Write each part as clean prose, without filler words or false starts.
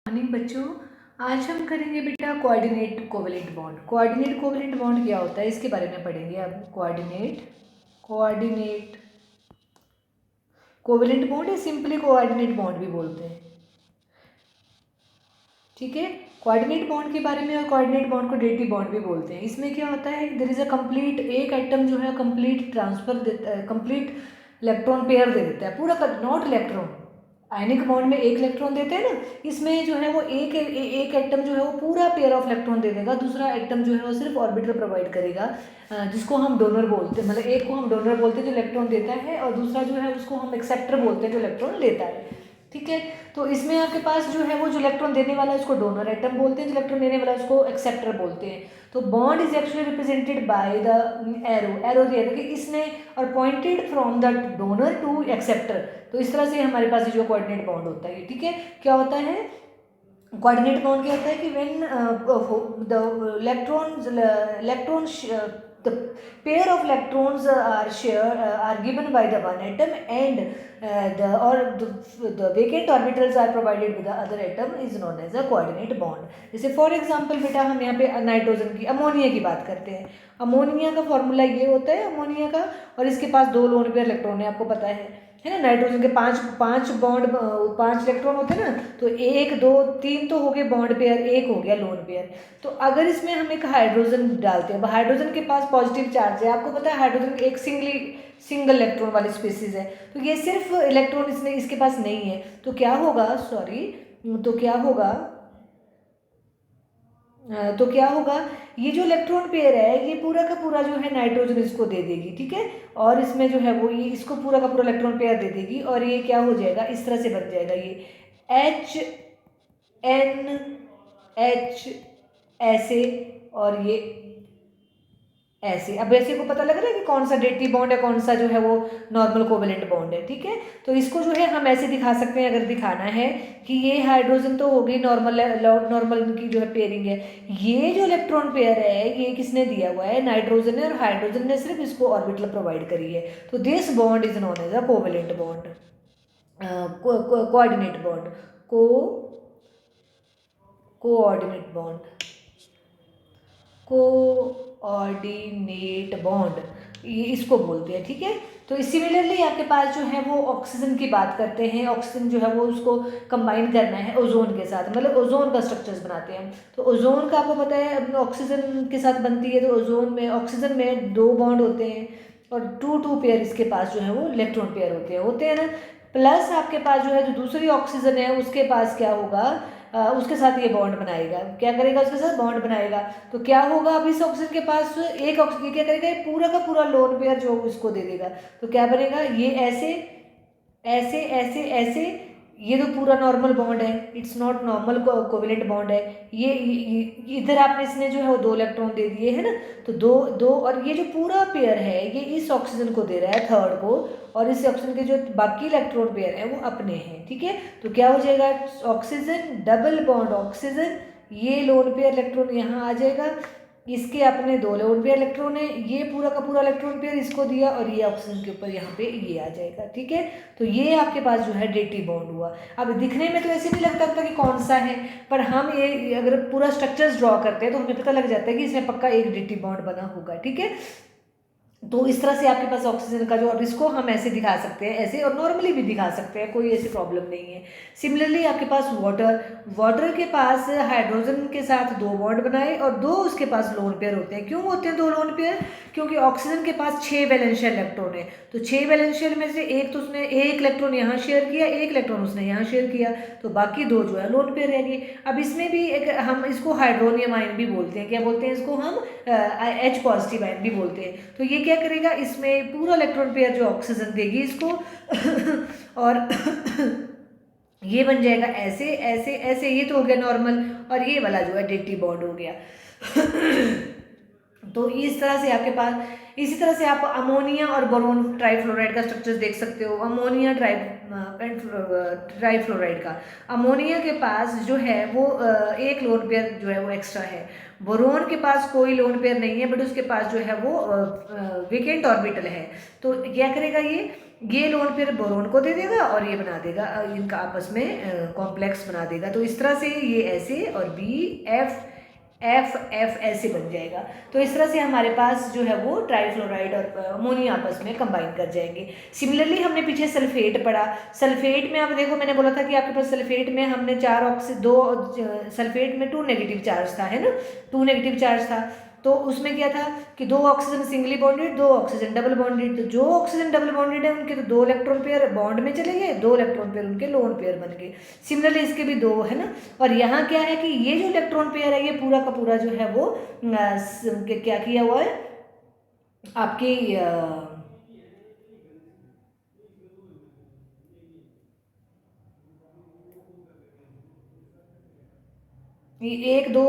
Morning बच्चों, आज हम करेंगे बेटा coordinate covalent bond. Coordinate covalent bond क्या होता है इसके बारे में पढ़ेंगे अब। कोऑर्डिनेट कोवेलेंट बॉन्ड या सिंपली कोऑर्डिनेट बॉन्ड भी बोलते हैं, ठीक है। कोऑर्डिनेट बॉन्ड के बारे में और कोऑर्डिनेट बॉन्ड को डेटिव बॉन्ड भी बोलते हैं। इसमें क्या होता है, देयर इज अ कंप्लीट, एक एटम जो है कंप्लीट ट्रांसफर देता है, कंप्लीट इलेक्ट्रॉन पेयर दे देता है पूरा, नॉट इलेक्ट्रॉन। आयनिक बॉन्ड में एक इलेक्ट्रॉन देते हैं ना, इसमें जो है वो एक एटम जो है वो पूरा पेयर ऑफ इलेक्ट्रॉन दे देगा, दूसरा एटम जो है वो सिर्फ ऑर्बिटल प्रोवाइड करेगा, जिसको हम डोनर बोलते हैं। मतलब एक को हम डोनर बोलते हैं जो इलेक्ट्रॉन देता है, और दूसरा जो है उसको हम एक्सेप्टर बोलते हैं जो इलेक्ट्रॉन लेता है, ठीक है। तो इसमें आपके पास जो है वो जो इलेक्ट्रॉन देने वाला है उसको डोनर एटम बोलते हैं, जो इलेक्ट्रॉन देने वाला है उसको एक्सेप्टर बोलते हैं। तो bond is actually represented by the arrow दिया था कि इसने, और pointed from the donor to acceptor. तो इस तरह से हमारे पास जो कोऑर्डिनेट बॉन्ड होता है, ठीक है। क्या होता है कोऑर्डिनेट बॉन्ड, क्या होता है कि when the electron the pair of electrons are given by the one atom, and the vacant orbitals are provided with the other atom is known as a coordinate bond. जैसे for example बेटा हम यहाँ पे nitrogen की, ammonia की बात करते हैं। अमोनिया का फॉर्मूला ये होता है अमोनिया का, और इसके पास 2 लोन पेयर इलेक्ट्रॉन है, आपको पता है ना। नाइट्रोजन के पांच बॉन्ड, 5 इलेक्ट्रॉन होते हैं ना, तो 1 2 3 तो हो गए बॉन्ड पेयर, एक हो गया लोन पेयर। तो अगर इसमें हम एक हाइड्रोजन डालते हैं, हाइड्रोजन के पास पॉजिटिव चार्ज है, आपको पता है हाइड्रोजन एक सिंगल इलेक्ट्रॉन वाली स्पीसीज है, तो ये सिर्फ इलेक्ट्रॉन इसके पास नहीं है, तो क्या होगा, ये जो इलेक्ट्रॉन पेयर है ये पूरा का पूरा जो है नाइट्रोजन इसको दे देगी, ठीक है। और इसमें जो है वो ये इसको पूरा का पूरा इलेक्ट्रॉन पेयर दे देगी, और ये क्या हो जाएगा, इस तरह से बन जाएगा ये HNH ऐसे, और ये ऐसे। अब ऐसे को पता लग रहा है कि कौन सा डेटिव बॉन्ड है, कौन सा जो है वो नॉर्मल कोवेलेंट बॉन्ड है, ठीक है। तो इसको जो है हम ऐसे दिखा सकते हैं, अगर दिखाना है कि ये हाइड्रोजन तो हो गई नॉर्मल की जो है पेयरिंग है, ये जो इलेक्ट्रॉन पेयर है ये किसने दिया हुआ है, नाइट्रोजन ने, और हाइड्रोजन ने सिर्फ इसको ऑर्बिटल प्रोवाइड करी है। तो this bond is known as a covalent bond, coordinate bond, coordinate bond, coordinate bond, ये इसको बोलते हैं, ठीक है। तो सिमिलरली आपके पास जो है वो ऑक्सीजन की बात करते हैं। ऑक्सीजन जो है वो उसको कंबाइन करना है ओजोन के साथ, मतलब ओजोन का स्ट्रक्चर्स बनाते हैं। तो ओजोन का आपको पता है ऑक्सीजन के साथ बनती है, तो ओजोन में ऑक्सीजन में 2 बॉन्ड होते हैं, और 2 पेयर इसके पास जो है वो इलेक्ट्रॉन पेयर होते हैं ना। प्लस आपके पास जो है जो दूसरी ऑक्सीजन है उसके पास क्या होगा, उसके साथ ये बॉन्ड बनाएगा, क्या करेगा, उसके साथ बॉन्ड बनाएगा। तो क्या होगा, अब इस ऑक्सीजन के पास एक ऑक्सीजन क्या करेगा, ये पूरा का पूरा लोन पेयर जो इसको दे देगा। तो क्या बनेगा, ये ऐसे ऐसे ऐसे ऐसे, ये तो पूरा नॉर्मल बॉन्ड है, it's not normal covalent bond है। ये इधर आपने इसने जो है वो 2 इलेक्ट्रॉन दे दिए है ना, तो 2 2, और ये जो पूरा पेयर है ये इस ऑक्सीजन को दे रहा है, थर्ड को, और इस ऑक्सीजन के जो बाकी इलेक्ट्रॉन पेयर है वो अपने हैं, ठीक है। तो क्या हो जाएगा, ऑक्सीजन डबल बॉन्ड ऑक्सीजन, ये लोन पेयर इलेक्ट्रॉन यहाँ आ जाएगा, इसके अपने 2 लोन पेयर इलेक्ट्रॉन है, ये पूरा का पूरा इलेक्ट्रॉन पेयर इसको दिया, और ये ऑक्सीजन के ऊपर यहाँ पे ये आ जाएगा, ठीक है। तो ये आपके पास जो है डेटिव बॉन्ड हुआ। अब दिखने में तो ऐसे नहीं लगता था कि कौन सा है, पर हम ये अगर पूरा स्ट्रक्चर्स ड्रॉ करते हैं तो हमें पता लग जाता है कि इसमें पक्का एक डेटिव बॉन्ड बना होगा, ठीक है। तो इस तरह से आपके पास ऑक्सीजन का जो, और इसको हम ऐसे दिखा सकते हैं, ऐसे, और नॉर्मली भी दिखा सकते हैं, कोई ऐसी प्रॉब्लम नहीं है। सिमिलरली आपके पास वाटर के पास हाइड्रोजन के साथ 2 बॉन्ड बनाए, और 2 उसके पास लोन पेयर होते हैं। क्यों होते हैं 2 लोन पेयर, क्योंकि ऑक्सीजन के पास 6 वैलेंशियल इलेक्ट्रॉन है, तो 6 वैलेंशियल में से एक तो उसने एक इलेक्ट्रॉन यहाँ शेयर किया, एक इलेक्ट्रॉन उसने यहाँ शेयर किया, तो बाकी 2 जो है लोन पेयर रह गए। अब इसमें भी एक, हम इसको हाइड्रोनियम आयन भी बोलते हैं, क्या बोलते हैं इसको हम, H पॉजिटिव आयन भी बोलते हैं। तो ये क्या करेगा, इसमें पूरा इलेक्ट्रॉन पेयर जो ऑक्सीजन देगी इसको और ये बन जाएगा ऐसे ऐसे ऐसे, ये तो हो गया नॉर्मल, और ये वाला जो है डेटिव बॉन्ड हो गया। तो इस तरह से आपके पास, इसी तरह से आप अमोनिया और बोरोन ट्राइफ्लोराइड का स्ट्रक्चर देख सकते हो। अमोनिया ट्राइफ्लोराइड का, अमोनिया के पास जो है वो एक लोन पेयर जो है वो एक्स्ट्रा है, बोरोन के पास कोई लोन पेयर नहीं है, बट उसके पास जो है वो वेकेंट ऑर्बिटल है। तो क्या करेगा ये, ये लोन पेयर बोरोन को दे देगा और ये बना देगा इनका आपस में कॉम्प्लेक्स बना देगा। तो इस तरह से ये ऐसे और बी एफ एफ एफ ऐसे बन जाएगा। तो इस तरह से हमारे पास जो है वो ट्राइफ्लोराइड और अमोनिया आपस में कंबाइन कर जाएंगे। सिमिलरली हमने पीछे सल्फेट पढ़ा। सल्फेट में आप देखो, मैंने बोला था कि आपके पास सल्फेट में हमने सल्फेट में 2 नेगेटिव चार्ज था, है ना, 2 नेगेटिव चार्ज था। तो उसमें क्या था कि 2 oxygen singly bonded, 2 oxygen double bonded. तो जो ऑक्सीजन डबल बॉन्डेड है उनके तो 2 इलेक्ट्रॉन पेयर बॉन्ड में चले गए, 2 इलेक्ट्रॉन पेयर उनके लोन पेयर बन गए। सिमिलरली इसके भी 2 है ना। और यहाँ क्या है कि ये जो इलेक्ट्रॉन पेयर है ये पूरा का पूरा जो है वो क्या किया हुआ है आपके एक दो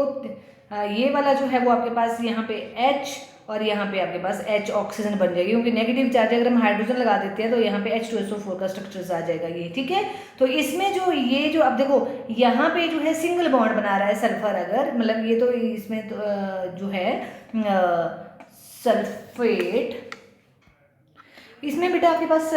ये वाला जो है वो आपके पास यहाँ पे H और यहाँ पे आपके पास H ऑक्सीजन बन जाएगी, क्योंकि नेगेटिव चार्ज अगर हम हाइड्रोजन लगा देते हैं तो यहाँ पे H2SO4 का स्ट्रक्चर आ जाएगा ये, ठीक है। तो इसमें जो ये जो अब देखो यहाँ पे जो है सिंगल बॉन्ड बना रहा है सल्फर, अगर मतलब ये तो इसमें तो जो है सल्फेट, इसमें बेटा आपके पास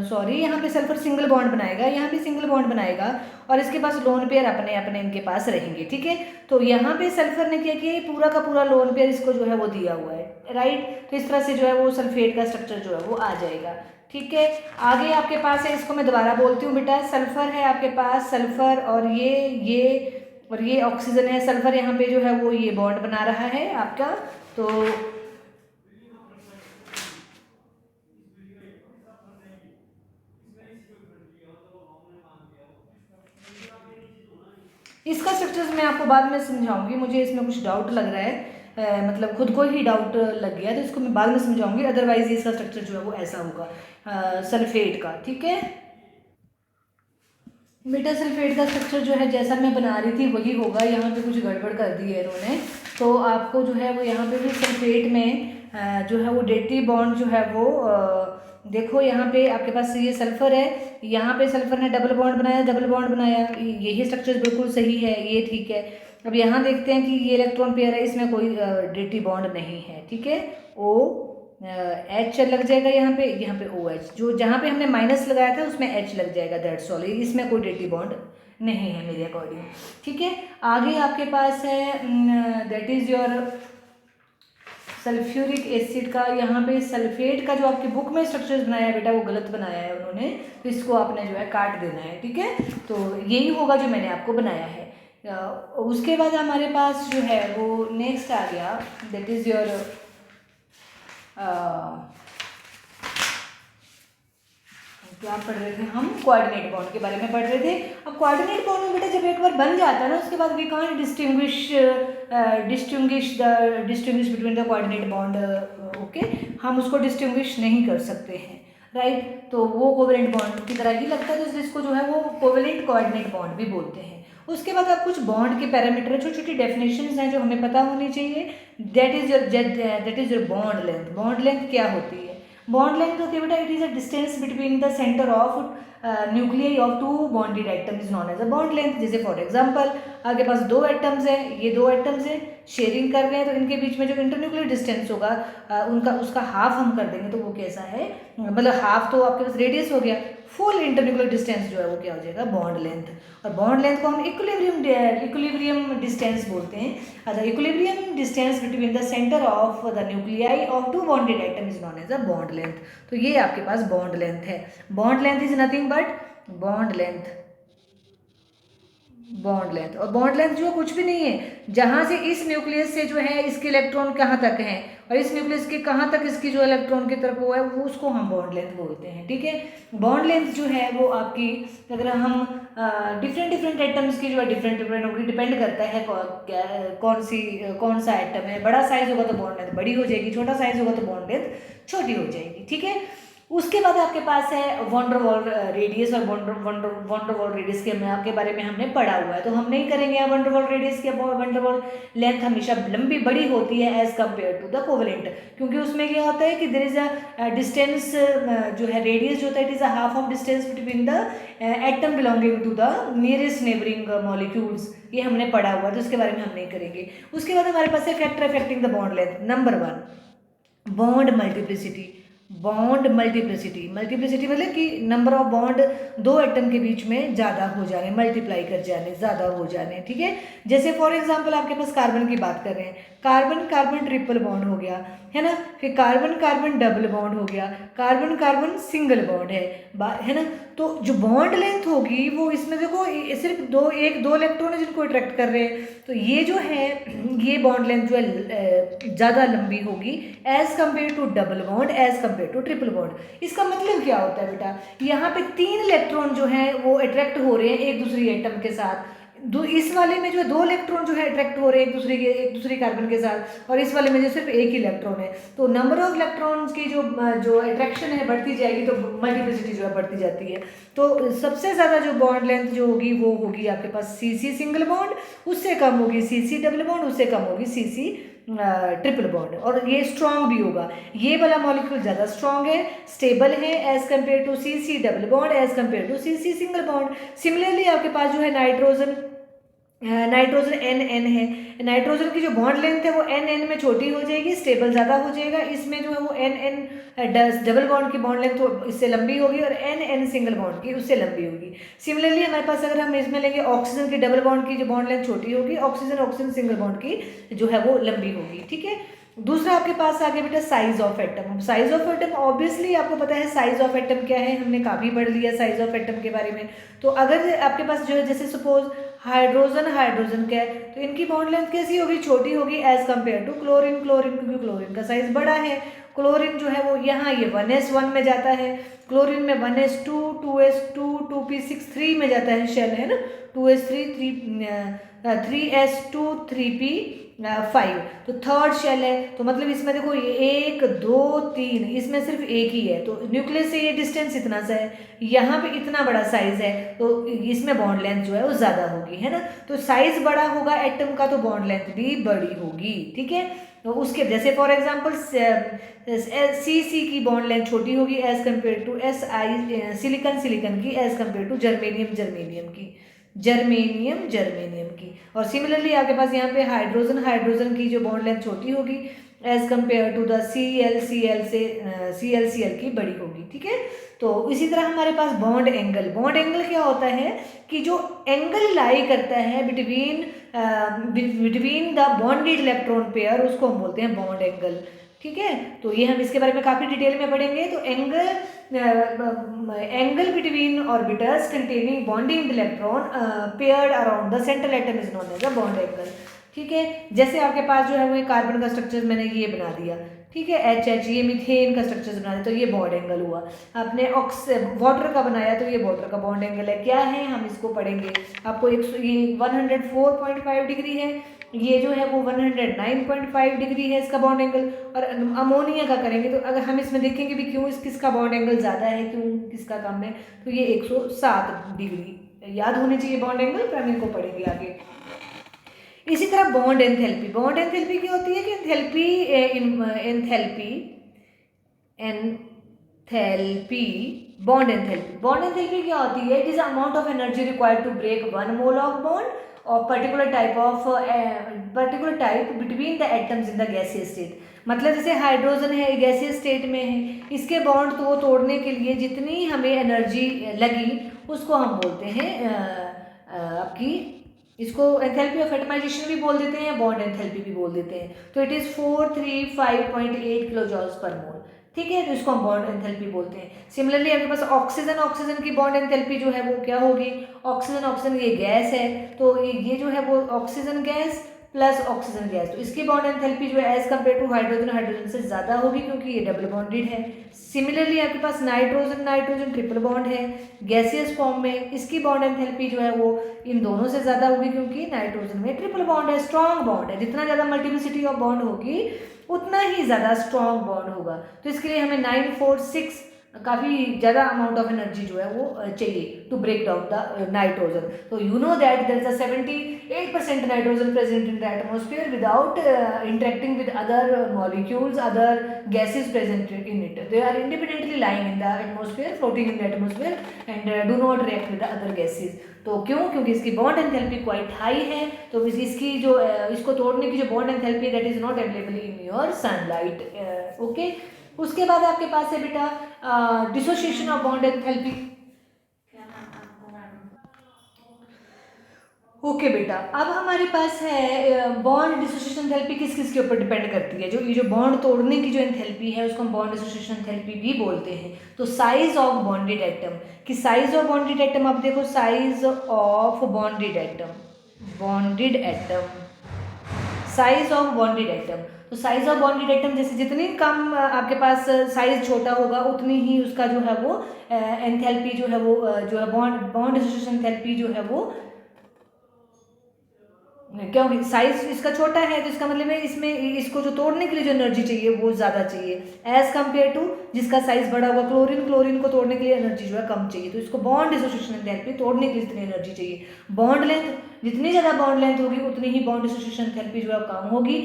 सॉरी यहाँ पे सल्फर सिंगल बॉन्ड बनाएगा, यहाँ भी सिंगल बॉन्ड बनाएगा और इसके पास लोन पेयर अपने अपने इनके पास रहेंगे, ठीक है। तो यहाँ पे सल्फर ने क्या किया, पूरा का पूरा लोन पेयर इसको जो है वो दिया हुआ है, राइट। तो इस तरह से जो है वो सल्फेट का स्ट्रक्चर जो है वो आ जाएगा, ठीक है। आगे आपके पास है, इसको मैं दोबारा बोलती हूँ बेटा, सल्फर है आपके पास, सल्फर और ये ऑक्सीजन है। सल्फर यहाँ पे जो है वो ये बॉन्ड बना रहा है आपका। तो इसका स्ट्रक्चर्स मैं आपको बाद में समझाऊंगी, मुझे इसमें कुछ डाउट लग रहा है, मतलब खुद को ही डाउट लग गया, तो इसको मैं बाद में समझाऊंगी। अदरवाइज इसका स्ट्रक्चर जो है वो ऐसा होगा सल्फेट का, ठीक है। बेटा सल्फेट का स्ट्रक्चर जो है जैसा मैं बना रही थी वही होगा, यहाँ पे कुछ गड़बड़ कर दी है इन्होंने। तो आपको जो है वो यहाँ पे भी सल्फेट में जो है वो डेटिव बॉन्ड जो है वो देखो यहाँ पे आपके पास ये सल्फर है, यहाँ पे सल्फर ने डबल बॉन्ड बनाया, डबल बॉन्ड बनाया, यही स्ट्रक्चर बिल्कुल सही है, ये ठीक है। अब यहाँ देखते हैं कि ये इलेक्ट्रॉन पेयर है, इसमें कोई डेटिव बॉन्ड नहीं है, ठीक है। ओ एच लग जाएगा यहाँ पे ओ एच, जो जहाँ पे हमने माइनस लगाया था उसमें एच लग जाएगा, दैट्स ऑल। इसमें कोई डेटिव बॉन्ड नहीं है मेरे अकॉर्डिंग, ठीक है। आगे आपके पास है that is your sulphuric acid का। यहाँ पे सल्फेट का जो आपकी बुक में स्ट्रक्चर बनाया है बेटा वो गलत बनाया है उन्होंने, तो इसको आपने जो है काट देना है, ठीक है। तो यही होगा जो मैंने आपको बनाया है। उसके बाद हमारे पास जो है वो नेक्स्ट आ गया, दैट इज़ योर क्या पढ़ रहे थे हम, कोऑर्डिनेट बॉन्ड के बारे में पढ़ रहे थे। अब कोऑर्डिनेट बॉन्ड में बेटा जब एक बार बन जाता है ना उसके बाद we can't distinguish between the coordinate bond, okay, हम उसको डिस्टिंग्विश नहीं कर सकते हैं, राइट। तो वो कोवेलेंट बॉन्ड की तरह ही लगता है, तो इसको जो है वो कोवेलेंट कोऑर्डिनेट बॉन्ड भी बोलते हैं। उसके बाद अब कुछ बॉन्ड के पैरामीटर, छोटी छोटी डेफिनेशंस हैं जो हमें पता होनी चाहिए। That is your bond length. Bond length क्या होती है? बॉन्ड लेंथ होती है बेटा, it is a distance between the centre of nuclei of 2 bonded atom is known as a bond length. जैसे फॉर एग्जांपल आपके पास 2 एटम्स हैं, ये 2 एटम्स हैं, शेयरिंग कर रहे हैं, तो इनके बीच में जो इंटरन्यूक्लियर डिस्टेंस होगा उसका हाफ हम कर देंगे, तो वो कैसा है, मतलब हाफ तो आपके पास रेडियस हो गया, फुल इंटरन्यूक्लियर डिस्टेंस जो है वो क्या हो जाएगा, बॉन्ड लेंथ। और बॉन्ड लेंथ को हम इक्विलिब्रियम डिस्टेंस बोलते हैं। The equilibrium distance between the centre of the nuclei of 2 bonded atom is known as a bond length. तो ये आपके पास बॉन्ड लेंथ है। Bond length is nothing but bond length, bond length. और bond length जो कुछ भी नहीं है, जहाँ से इस न्यूक्लियस से जो है इसके इलेक्ट्रॉन कहाँ तक हैं और इस न्यूक्लियस के कहाँ तक इसकी जो इलेक्ट्रॉन की तरफ वो है, वो उसको हम बॉन्ड लेंथ बोलते हैं, ठीक है। बॉन्ड लेंथ जो है वो आपकी, अगर हम डिफरेंट एटम्स की जो है डिफरेंट होगी, डिपेंड करता है कौन सा एटम है। बड़ा साइज होगा तो बॉन्ड लेंथ बड़ी हो जाएगी, छोटा साइज होगा तो बॉन्ड लेंथ छोटी हो जाएगी, ठीक है। उसके बाद आपके पास है वॉन्डरवॉल रेडियस, और वॉन्डरवॉल रेडियस के बारे में हमने पढ़ा हुआ है, तो हम नहीं करेंगे वॉन्डरवॉल रेडियस के। वॉन्डरवॉल लेंथ हमेशा लंबी बड़ी होती है as compare to the covalent, क्योंकि उसमें क्या होता है कि देयर इज अ डिस्टेंस, जो है रेडियस जो होता है it is a half of distance between the atom belonging to the nearest neighbouring molecules. ये हमने पढ़ा हुआ है, तो उसके बारे में हम नहीं करेंगे। उसके बाद हमारे पास है factor affecting the bond length. Number 1 bond multiplicity. Bond multiplicity, multiplicity मतलब कि नंबर ऑफ बॉन्ड दो एटम के बीच में ज़्यादा हो जाने, मल्टीप्लाई कर जाने, ज़्यादा हो जाने, ठीक है। जैसे फॉर एग्जांपल आपके पास कार्बन की बात कर रहे हैं, कार्बन कार्बन ट्रिपल बॉन्ड हो गया है ना, फिर कार्बन कार्बन डबल बॉन्ड हो गया, कार्बन कार्बन सिंगल बॉन्ड है ना। तो जो बॉन्ड लेंथ होगी वो इसमें देखो सिर्फ दो इलेक्ट्रॉन है जिनको अट्रैक्ट कर रहे हैं, तो ये जो है ये बॉन्ड लेंथ जो है ज़्यादा लंबी होगी as compare to double bond, as compare to triple bond. इसका मतलब क्या होता है बेटा, यहाँ पे 3 इलेक्ट्रॉन जो हैं वो अट्रैक्ट हो रहे हैं एक दूसरी एटम के साथ, इस वाले में जो है 2 इलेक्ट्रॉन जो है अट्रैक्ट हो रहे हैं एक दूसरे कार्बन के साथ, और इस वाले में जो सिर्फ एक ही इलेक्ट्रॉन है। तो नंबर ऑफ इलेक्ट्रॉन्स की जो अट्रैक्शन है बढ़ती जाएगी, तो मल्टीप्लिसिटी जो है बढ़ती जाती है। तो सबसे ज़्यादा जो बॉन्ड लेंथ जो होगी वो होगी आपके पास CC सिंगल बॉन्ड, उससे कम होगी CC डबल बॉन्ड, उससे कम होगी CC ट्रिपल बॉन्ड, और ये स्ट्रॉन्ग भी होगा। ये वाला मॉलिक्यूल ज़्यादा स्ट्रॉन्ग है, स्टेबल है as compare to CC double bond, as compare to CC single bond. Similarly आपके पास जो है नाइट्रोजन NN है, नाइट्रोजन की जो बॉन्ड लेंथ है वो NN में छोटी हो जाएगी, स्टेबल ज़्यादा हो जाएगा। इसमें जो है वो NN डबल बॉन्ड की बॉन्ड लेंथ तो इससे लंबी होगी, और NN सिंगल बॉन्ड की उससे लंबी होगी। सिमिलरली हमारे पास अगर हम इसमें लेंगे ऑक्सीजन की डबल बॉन्ड की जो बॉन्ड लेंथ छोटी होगी, ऑक्सीजन सिंगल बॉन्ड की जो है वो लंबी होगी, ठीक है। दूसरा आपके पास आ गया बेटा size of atom. Size of atom obviously आपको पता है साइज ऑफ एटम क्या है, हमने काफ़ी पढ़ लिया साइज ऑफ एटम के बारे में। तो अगर आपके पास जो है जैसे सपोज हाइड्रोजन क्या है, तो इनकी बॉन्ड लेंथ कैसी होगी, छोटी होगी एज कम्पेयर टू क्लोरीन, क्योंकि क्लोरीन का साइज बड़ा है। क्लोरीन जो है वो यहाँ ये 1s1 में जाता है, क्लोरीन में 1s2, 2s2, 2p6, 3 में जाता है शेल, है ना, 2s3, 3s2, 3p5, तो थर्ड शेल है। तो मतलब इसमें देखो ये 1 2 3, इसमें सिर्फ एक ही है, तो न्यूक्लियस से ये डिस्टेंस इतना सा है, यहाँ पे इतना बड़ा साइज है, तो इसमें बॉन्ड लेंथ जो है वो ज़्यादा होगी, है ना। तो साइज बड़ा होगा एटम का, तो बॉन्ड लेंथ भी बड़ी होगी, ठीक है। तो उसके जैसे फॉर एग्जांपल CC की बॉन्ड लेंथ छोटी होगी as compare to SI silicon की, एज कम्पेयर टू जर्मेनियम की। और सिमिलरली आपके पास यहाँ पे हाइड्रोजन की जो बॉन्ड लेंथ छोटी होगी as compare to the Cl की बड़ी होगी, ठीक है। तो इसी तरह हमारे पास बॉन्ड एंगल क्या होता है कि जो एंगल लाई करता है between the bonded electron pair, उसको हम बोलते हैं बॉन्ड एंगल, ठीक है। तो ये हम इसके बारे में काफ़ी डिटेल में पढ़ेंगे। तो angle between orbitals containing bonding electron paired around the central atom is known as a bond angle, ठीक है। जैसे आपके पास जो है वो कार्बन का स्ट्रक्चर मैंने ये बना दिया, ठीक है, HH, ये मीथेन का स्ट्रक्चर बना दिया, तो ये बॉन्ड एंगल हुआ। आपने वाटर का बनाया, तो ये वाटर का बॉन्ड एंगल है। क्या है हम इसको पढ़ेंगे, आपको ये 104.5 डिग्री है, ये जो है वो 109.5 डिग्री है इसका बॉन्ड एंगल। और अमोनिया का करेंगे तो अगर हम इसमें देखेंगे भी क्यों किसका बॉन्ड एंगल ज़्यादा है, क्यों किसका कम है, तो ये 107 डिग्री याद होनी चाहिए बॉन्ड एंगल, फिर हम इनको पढ़ेंगे आगे। इसी तरह बॉन्ड एंथैल्पी क्या होती है कि बॉन्ड एंथैल्पी क्या होती है, it is amount of energy required to break 1 mole of bond और particular type between the atoms in the gaseous state. मतलब जैसे हाइड्रोजन है गैसियस स्टेट में है, इसके बॉन्ड तो तोड़ने के लिए जितनी हमें एनर्जी लगी उसको हम बोलते हैं आपकी, इसको एंथैल्पी ऑफ एटमाइजेशन भी बोल देते हैं, बॉन्ड एंथैल्पी भी बोल देते हैं। तो इट इज़ 435.8 किलो जॉल्स पर मोल, ठीक है, तो इसको हम बॉन्ड एंथैल्पी बोलते हैं। सिमिलरली आपके पास ऑक्सीजन की बॉन्ड एंथैल्पी जो है वो क्या होगी, ऑक्सीजन ये गैस है, तो ये जो है वो oxygen gas plus oxygen gas, तो इसकी बॉन्ड एंथैल्पी जो है एज कम्पेयर टू हाइड्रोजन से ज़्यादा होगी क्योंकि ये डबल बॉन्डेड है। सिमिलरली आपके पास नाइट्रोजन ट्रिपल बॉन्ड है गैसियस फॉर्म में, इसकी बॉन्ड एंथैल्पी जो है वो इन दोनों से ज़्यादा होगी क्योंकि नाइट्रोजन में ट्रिपल बॉन्ड है, स्ट्रॉन्ग बॉन्ड है। जितना ज़्यादा मल्टीप्लिसिटी ऑफ बॉन्ड होगी उतना ही ज़्यादा स्ट्रॉन्ग बॉन्ड होगा। तो इसके लिए हमें 946 काफ़ी ज़्यादा अमाउंट ऑफ एनर्जी जो है वो चाहिए to break down the nitrogen. तो you know that there is a 78% nitrogen present in the atmosphere without interacting with other molecules, other gases present in it, they are independently lying in the atmosphere, floating in the atmosphere and do not react with the other gases. तो क्यों, क्योंकि इसकी bond enthalpy quite high है, तो इसकी जो इसको तोड़ने की जो bond enthalpy that is not available in your sunlight, okay. उसके बाद आपके पास है बेटा dissociation of bond enthalpy. Okay बेटा, अब हमारे पास है बॉन्ड डिसोसिएशन एंथैल्पी किस किस के ऊपर डिपेंड करती है। जो ये जो बॉन्ड तोड़ने की जो एंथैल्पी है उसको हम बॉन्ड डिसोसिएशन एंथैल्पी भी बोलते हैं। तो साइज ऑफ बॉन्डेड एटम, कि साइज ऑफ बॉन्डेड एटम, आप देखो size of bonded atom, bonded atom, size of bonded atom. तो साइज ऑफ बॉन्डेड एटम जैसे जितनी कम आपके पास साइज छोटा होगा उतनी ही उसका जो है वो एंथैल्पी जो है वो जो है बॉन्ड डिसोसिएशन एंथैल्पी जो है वो, क्योंकि साइज इसका छोटा है तो इसका मतलब है इसमें इसको जो तोड़ने के लिए जो एनर्जी चाहिए वो ज़्यादा चाहिए एज कम्पेयर टू जिसका साइज बड़ा होगा। क्लोरीन को तोड़ने के लिए एनर्जी जो है कम चाहिए, तो इसको बॉन्ड डिसोसिएशन एंथैल्पी तोड़ने के लिए जितनी एनर्जी चाहिए। बॉन्ड लेंथ, जितनी ज़्यादा बॉन्ड लेंथ होगी उतनी ही बॉन्ड डिसोसिएशन एंथैल्पी जो है कम होगी,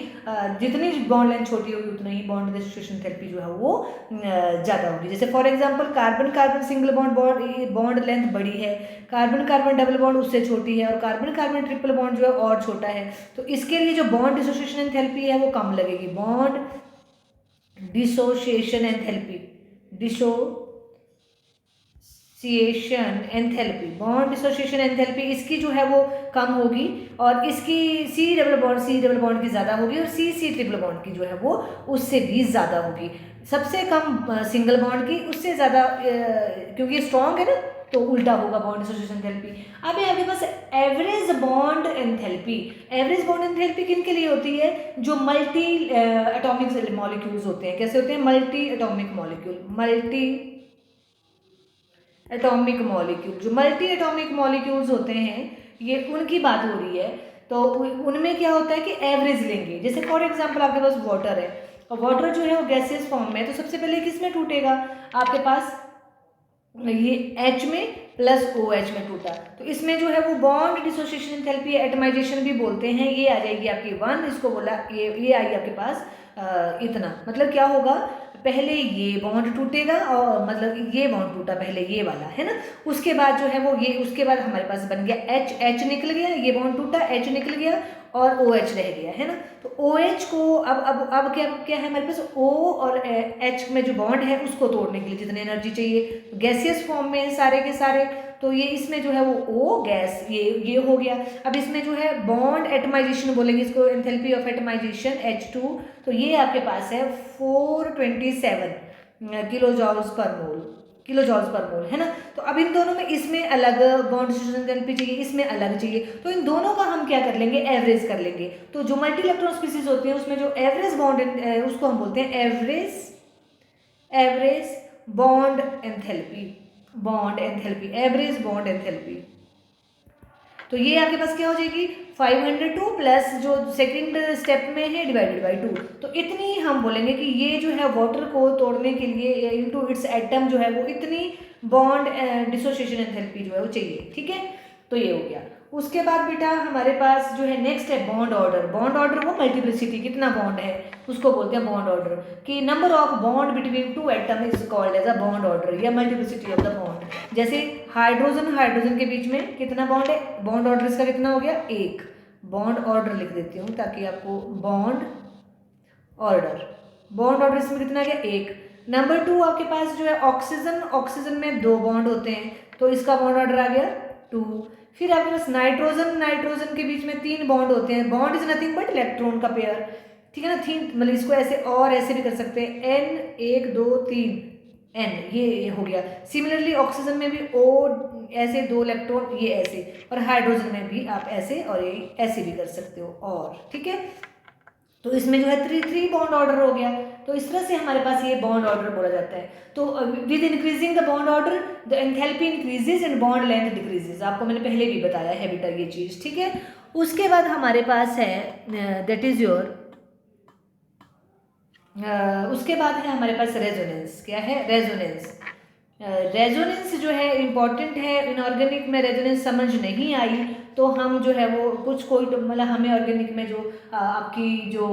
जितनी बॉन्ड लेंथ छोटी होगी उतनी ही बॉन्ड डिसोसिएशन एंथैल्पी जो है वो ज़्यादा होगी। जैसे for example carbon carbon single bond length बड़ी है, कार्बन कार्बन डबल बॉन्ड उससे छोटी है, और कार्बन कार्बन ट्रिपल बॉन्ड जो है और छोटा है। तो इसके लिए जो बॉन्ड डिसोसिएशन एंथैल्पी है वो कम लगेगी। Bond dissociation enthalpy, bond dissociation enthalpy इसकी जो है वो कम होगी, और इसकी सी डबल बॉन्ड की ज़्यादा होगी, और सी ट्रिपल बॉन्ड की जो है वो उससे भी ज़्यादा होगी। सबसे कम सिंगल बॉन्ड की, उससे ज़्यादा क्योंकि ये स्ट्रॉन्ग है ना तो उल्टा होगा बॉन्ड डिसोसिएशन एंथैल्पी। अब है आपके पास average bond enthalpy. Average bond enthalpy किन के लिए होती है? जो मल्टी एटॉमिक मॉलिक्यूल्स होते हैं। कैसे होते हैं? मल्टी एटॉमिक मॉलिक्यूल, जो मल्टी एटॉमिक मॉलिक्यूल्स होते हैं ये उनकी बात हो रही है। तो उनमें क्या होता है कि एवरेज लेंगे। जैसे फॉर एग्जांपल आपके पास वाटर है, और वाटर जो है वो गैसियस फॉर्म में है, तो सबसे पहले किस में टूटेगा? आपके पास ये H में प्लस OH में टूटा, तो इसमें जो है वो बॉन्ड डिसोसिएशन एंथैल्पी, एटमाइजेशन भी बोलते हैं, ये आ जाएगी आपकी 1। इसको बोला ये आई आपके पास इतना। मतलब क्या होगा, पहले ये बॉन्ड टूटेगा, और मतलब ये बॉन्ड टूटा पहले ये वाला है ना, उसके बाद जो है वो ये, उसके बाद हमारे पास बन गया H निकल गया, ये बॉन्ड टूटा, H निकल गया और OH रह गया है ना। तो OH को अब क्या है हमारे पास, O और H में जो बॉन्ड है उसको तोड़ने के लिए जितनी एनर्जी चाहिए, गैसियस फॉर्म में सारे के सारे, तो ये इसमें जो है वो O गैस ये हो गया। अब इसमें जो है बॉन्ड एटमाइजेशन बोलेंगे इसको, एंथैल्पी ऑफ एटमाइजेशन H2, तो ये आपके पास है 427 किलोजॉल्स पर मोल है ना। तो अब इन दोनों में इसमें अलग बॉन्ड डिसोसिएशन एंथैल्पी चाहिए, इसमें अलग चाहिए, तो इन दोनों का हम क्या कर लेंगे, एवरेज कर लेंगे। तो जो मल्टी इलेक्ट्रॉन स्पीसीज होती है उसमें जो एवरेज बॉन्ड उसको हम बोलते हैं average bond enthalpy, average bond enthalpy. तो ये आपके पास क्या हो जाएगी, 502 प्लस जो सेकंड स्टेप में है डिवाइडेड बाई 2, तो इतनी हम बोलेंगे कि ये जो है वाटर को तोड़ने के लिए इनटू इट्स एटम जो है वो इतनी बॉन्ड डिसोसिएशन एंथैल्पी जो है वो चाहिए। ठीक है, तो ये हो गया। उसके बाद बेटा हमारे पास जो है नेक्स्ट है बॉन्ड ऑर्डर। बॉन्ड ऑर्डर वो मल्टीप्लिसिटी, कितना बॉन्ड है उसको बोलते हैं बॉन्ड ऑर्डर, कि number of bond between two atom is called as a bond order या मल्टीप्लिसिटी ऑफ द बॉन्ड। जैसे हाइड्रोजन के बीच में कितना बॉन्ड है, बॉन्ड ऑर्डर इसका कितना हो गया, 1। बॉन्ड ऑर्डर लिख देती हूँ ताकि आपको बॉन्ड ऑर्डर इसमें कितना आ गया, 1। नंबर 2 आपके पास जो है ऑक्सीजन में 2 बॉन्ड होते हैं, तो इसका बॉन्ड ऑर्डर आ गया 2। फिर आपके पास नाइट्रोजन के बीच में 3 बॉन्ड होते हैं। Bond is nothing but electron का पेयर, ठीक है ना। 3 मतलब इसको ऐसे और ऐसे भी कर सकते हैं, N 1 2 3 N, ये हो गया। सिमिलरली ऑक्सीजन में भी O ऐसे 2 इलेक्ट्रॉन, ये ऐसे, और हाइड्रोजन में भी आप ऐसे और ये ऐसे भी कर सकते हो, और ठीक है। तो इसमें जो है 3 बॉन्ड ऑर्डर हो गया। तो इस तरह से हमारे पास ये बॉन्ड ऑर्डर बोला जाता है। तो with increasing the bond order the enthalpy increases and bond length decreases. आपको मैंने पहले भी बताया है बेटा ये चीज़, ठीक है। उसके बाद हमारे पास है दैट इज योर उसके बाद है हमारे पास रेजोनेंस। क्या है, रेजोनेंस जो है इम्पॉर्टेंट है। इनऑर्गेनिक में रेजोनेंस समझ नहीं आई तो हम जो है वो कोई मतलब हमें ऑर्गेनिक में जो आपकी जो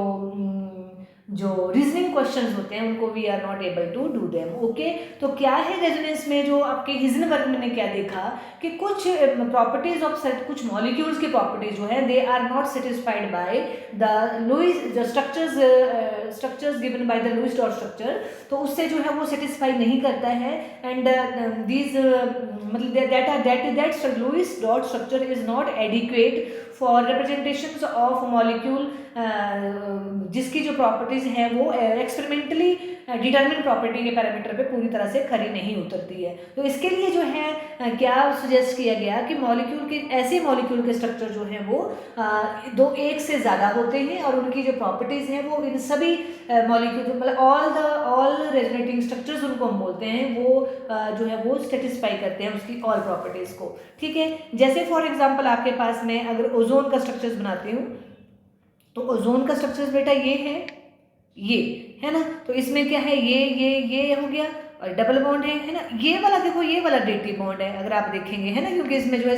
जो रीजनिंग क्वेश्चंस होते हैं उनको we are not able to do them. Okay, तो क्या है रेजोनेंस में, जो आपके हिजनबर्ग ने क्या देखा कि कुछ प्रॉपर्टीज ऑफ सेट, कुछ मॉलिक्यूल्स की प्रॉपर्टीज जो है they are not satisfied by the Lewis, the structures given by the Lewis dot structure, तो उससे जो है वो सेटिस्फाई नहीं करता है। एंड दीज मतलब that Lewis dot structure is not adequate for representations of molecule, जिसकी जो प्रॉपर्टीज हैं वो एक्सपेरिमेंटली डिटरमिन प्रॉपर्टी के पैरामीटर पे पूरी तरह से खरी नहीं उतरती है। तो इसके लिए जो है क्या सजेस्ट किया गया कि मॉलिक्यूल के, ऐसे मॉलिक्यूल के स्ट्रक्चर जो हैं वो दो एक से ज़्यादा होते हैं और उनकी जो प्रॉपर्टीज़ हैं वो इन सभी मॉलिक्यूल, मतलब ऑल रेजोनेटिंग स्ट्रक्चर्स उनको हम बोलते हैं, वो जो है वो सेटिस्फाई करते हैं उसकी ऑल प्रॉपर्टीज़ को। ठीक है, जैसे फॉर एग्जाम्पल आपके पास में अगर ओजोन का स्ट्रक्चर्स बनाती हूँ, तो ओजोन का स्ट्रक्चर्स बेटा ये है ना, तो इसमें क्या है, ये हो गया और डबल बॉन्ड है ना, ये वाला देखो, ये वाला डेटी बॉन्ड है अगर आप देखेंगे, है ना, क्योंकि इसमें जो है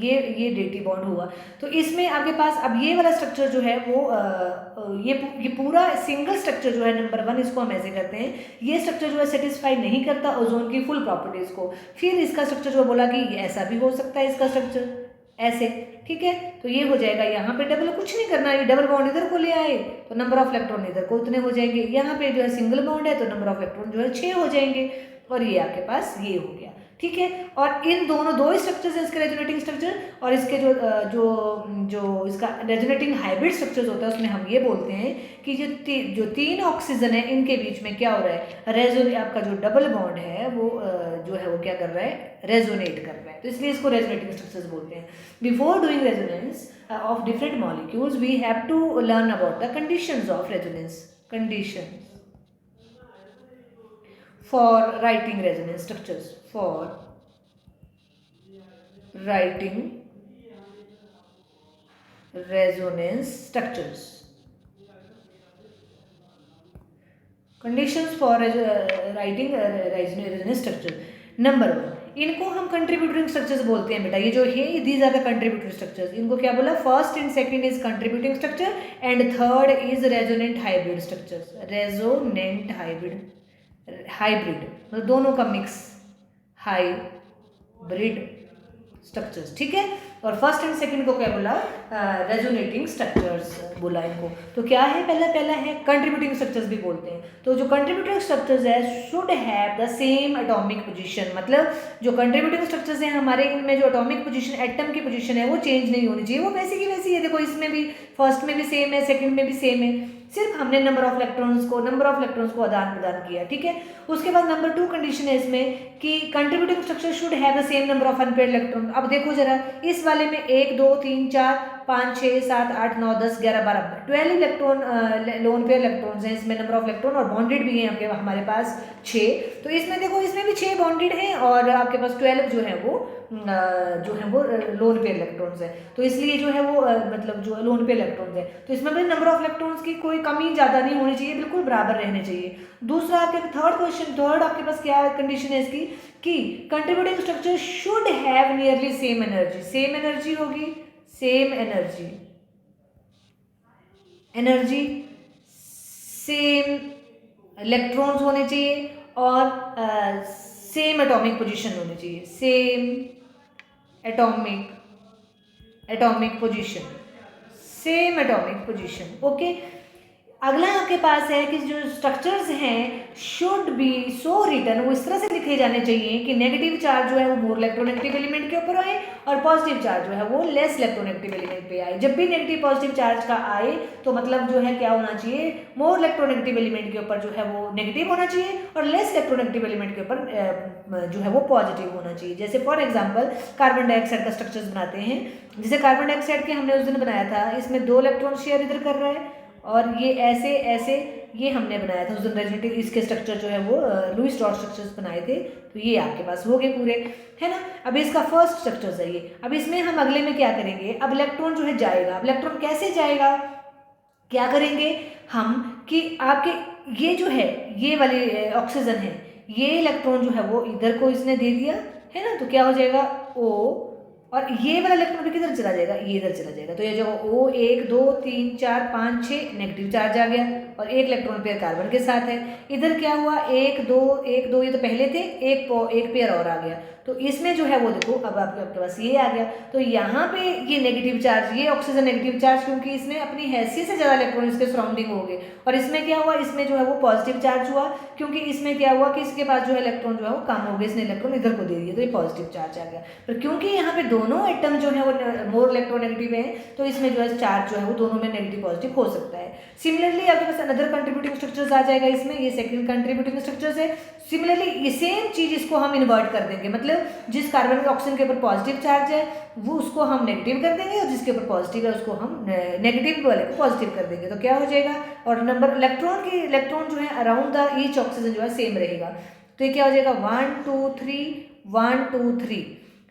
ये डेटी बॉन्ड हुआ। तो इसमें आपके पास अब ये वाला स्ट्रक्चर जो है वो ये पूरा सिंगल स्ट्रक्चर जो है नंबर 1, इसको हम ऐसे करते हैं, ये स्ट्रक्चर जो है सेटिस्फाई नहीं करता ओजोन की फुल प्रॉपर्टीज को। फिर इसका स्ट्रक्चर जो बोला कि ऐसा भी हो सकता है इसका स्ट्रक्चर ऐसे। ठीक है, तो ये हो जाएगा, यहाँ पे डबल, कुछ नहीं करना, ये डबल बॉन्ड इधर को ले आए तो नंबर ऑफ इलेक्ट्रॉन इधर को उतने हो जाएंगे, यहाँ पे जो है सिंगल बॉन्ड है तो नंबर ऑफ इलेक्ट्रॉन जो है 6 हो जाएंगे, और ये आपके पास ये हो गया। ठीक है, और इन दोनों दो स्ट्रक्चर्स है इसके रेजोनेटिंग स्ट्रक्चर, और इसके जो इसका रेजोनेटिंग हाइब्रिड स्ट्रक्चर्स होता है उसमें हम ये बोलते हैं कि जो 3 ऑक्सीजन है इनके बीच में क्या हो रहा है, रेजोनेट, आपका जो डबल बॉन्ड है वो जो है वो क्या कर रहा है, रेजोनेट कर रहा है, तो इसलिए इसको रेजोनेटिंग स्ट्रक्चर्स बोलते हैं। Before doing resonance of different molecules we have to learn about the conditions of resonance, conditions for writing resonance structures, for writing resonance structures, conditions for writing resonance structure। Number 1, इनको हम कंट्रीब्यूटरिंग structures बोलते हैं बेटा, ये जो है these are the contributory structures, इनको क्या बोला, first and second is contributing structure and third is resonant hybrid structures, resonant hybrid मतलब दोनों का मिक्स, हाइब्रिड स्ट्रक्चर्स। ठीक है, और फर्स्ट एंड सेकंड को क्या बोला, रेजोनेटिंग स्ट्रक्चर्स बोला इनको। तो क्या है, पहला है कंट्रीब्यूटिंग स्ट्रक्चर्स भी बोलते हैं। तो जो कंट्रीब्यूटिंग स्ट्रक्चर्स है should have the same atomic position, मतलब जो कंट्रीब्यूटिंग स्ट्रक्चर्स हैं हमारे, इनमें जो एटॉमिक पोजीशन, एटम की पोजीशन है वो चेंज नहीं होनी चाहिए, वो वैसी की वैसी है। देखो इसमें भी फर्स्ट में भी सेम है, सेकंड में भी सेम है, सिर्फ हमने नंबर ऑफ इलेक्ट्रॉन्स को आदान प्रदान किया। ठीक है, उसके बाद नंबर 2 कंडीशन है इसमें कि contributing structure should have the same number of unpaired electron. अब देखो जरा, इस वाले में 1 2 3 4 5 6 7 8 9 10 11 12 12 इलेक्ट्रॉन लोन पेयर इलेक्ट्रॉन्स हैं इसमें, नंबर ऑफ इलेक्ट्रॉन, और बॉन्डेड भी हैं हमारे पास 6। तो इसमें देखो, इसमें भी 6 बॉन्डेड हैं और आपके पास 12 जो है वो लोन पेयर इलेक्ट्रॉन्स है। तो इसलिए जो है वो मतलब जो लोन पेयर इलेक्ट्रॉन्स है, तो इसमें भी नंबर ऑफ इलेक्ट्रॉन्स की कोई कमी ज़्यादा नहीं होनी चाहिए, बिल्कुल बराबर रहने चाहिए। दूसरा आपके थर्ड आपके पास क्या कंडीशन है इसकी कि contributing structure should have nearly same energy, same energy होगी, सेम एनर्जी सेम इलेक्ट्रॉन्स होने चाहिए और सेम एटॉमिक पोजीशन होनी चाहिए, सेम एटॉमिक पोजीशन। ओके, अगला आपके पास है कि जो स्ट्रक्चर्स हैं शुड बी सो रिटन, वो इस तरह से लिखे जाने चाहिए कि नेगेटिव चार्ज जो है वो मोर इलेक्ट्रोनेगेटिव एलिमेंट के ऊपर आए और पॉजिटिव चार्ज जो है वो लेस इलेक्ट्रोनेगेटिव एलिमेंट पे आए। जब भी नेगेटिव पॉजिटिव चार्ज का आए तो मतलब जो है क्या होना चाहिए, मोर इलेक्ट्रोनेगेटिव एलिमेंट के ऊपर जो है वो नेगेटिव होना चाहिए और लेस इलेक्ट्रोनेगेटिव एलिमेंट के ऊपर जो है वो पॉजिटिव होना चाहिए। जैसे फॉर एग्जाम्पल कार्बन डाइऑक्साइड का स्ट्रक्चर्स बनाते हैं, जैसे कार्बन डाइऑक्साइड के हमने उस दिन बनाया था, इसमें 2 इलेक्ट्रॉन शेयर इधर कर रहा है और ये ऐसे ये हमने बनाया था उस दिन रेजोनेटिव, इसके स्ट्रक्चर जो है वो लुईस डॉट स्ट्रक्चर्स बनाए थे, तो ये आपके पास हो गए पूरे, है ना। अब इसका फर्स्ट स्ट्रक्चर है ये। अब इसमें हम अगले में क्या करेंगे, अब इलेक्ट्रॉन जो है जाएगा, अब इलेक्ट्रॉन कैसे जाएगा, क्या करेंगे हम कि आपके ये जो है ये वाली ऑक्सीजन है, ये इलेक्ट्रॉन जो है वो इधर को इसने दे दिया, है ना, तो क्या हो जाएगा O और ये वाला इलेक्ट्रॉन किधर चला जाएगा, ये इधर चला जाएगा। तो ये जो O 1 2 3 4 5 6 नेगेटिव चार्ज आ गया और एक इलेक्ट्रॉन पेयर कार्बन के साथ है। इधर क्या हुआ 1 2 1 2 ये तो पहले थे, एक पेयर और आ गया। तो इसमें जो है वो देखो अब आपके पास ये आ गया। तो यहाँ पे ये नेगेटिव चार्ज, ये ऑक्सीजन नेगेटिव चार्ज, क्योंकि इसने अपनी हैसियत से ज़्यादा इलेक्ट्रॉन इसके सराउंडिंग हो गए। और इसमें क्या हुआ, इसमें जो है वो पॉजिटिव चार्ज हुआ, क्योंकि इसमें क्या हुआ कि इसके पास जो है इलेक्ट्रॉन जो है वो कम हो गए, इसने इलेक्ट्रॉन इधर को दे दिया, तो ये पॉजिटिव चार्ज आ गया। पर क्योंकि यहाँ पे दोनों एटम जो है वो मोर इलेक्ट्रोनेगेटिव है, तो इसमें जो है चार्ज जो है वो दोनों में नेगेटिव पॉजिटिव हो सकता है। सिमिलरली आपके पास अनदर कंट्रीब्यूटिंग स्ट्रक्चर्स आ जाएगा इसमें, ये सेकंड कंट्रीब्यूटिंग स्ट्रक्चर्स है। सिमिलरली ये सेम चीज इसको हम इन्वर्ट कर देंगे, मतलब जिस कार्बन के ऑक्सीजन के ऊपर पॉजिटिव चार्ज है वो उसको हम नेगेटिव कर देंगे और जिसके ऊपर पॉजिटिव है उसको हम नेगेटिव वाले को पॉजिटिव कर देंगे। तो क्या हो जाएगा, और नंबर इलेक्ट्रॉन जो है अराउंड द ईच ऑक्सीजन जो है सेम रहेगा। तो ये क्या हो जाएगा 1 2 3 1 2 3